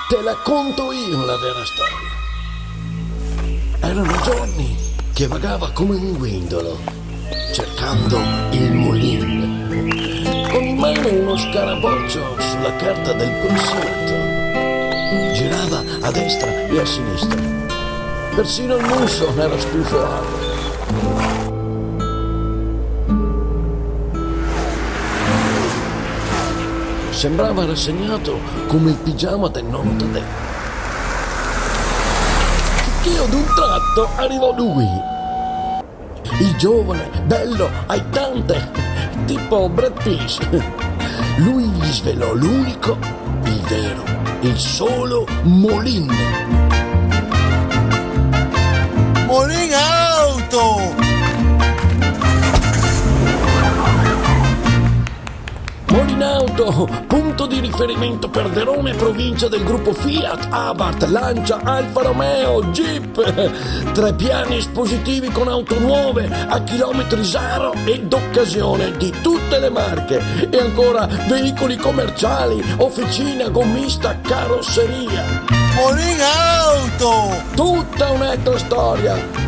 Te la conto io la vera storia. Erano giorni che vagava come un guindolo, cercando il Moulin, con in mano uno scaraboccio sulla carta del passato. Girava a destra e a sinistra. Persino il muso era stufato. Sembrava rassegnato come il pigiama del nonno Taddeo. Finché ad un tratto arrivò lui, il giovane, bello, aitante, tipo Brad Pitt. Lui gli svelò l'unico, il vero, il solo Moulin. Moulin Auto! Moulin Auto, punto di riferimento per Verona e provincia del gruppo Fiat, Abarth, Lancia, Alfa Romeo, Jeep. 3 piani espositivi con auto nuove, a chilometri zero e d'occasione di tutte le marche. E ancora veicoli commerciali, officina, gommista, carrozzeria. Moulin Auto! Tutta un'altra storia.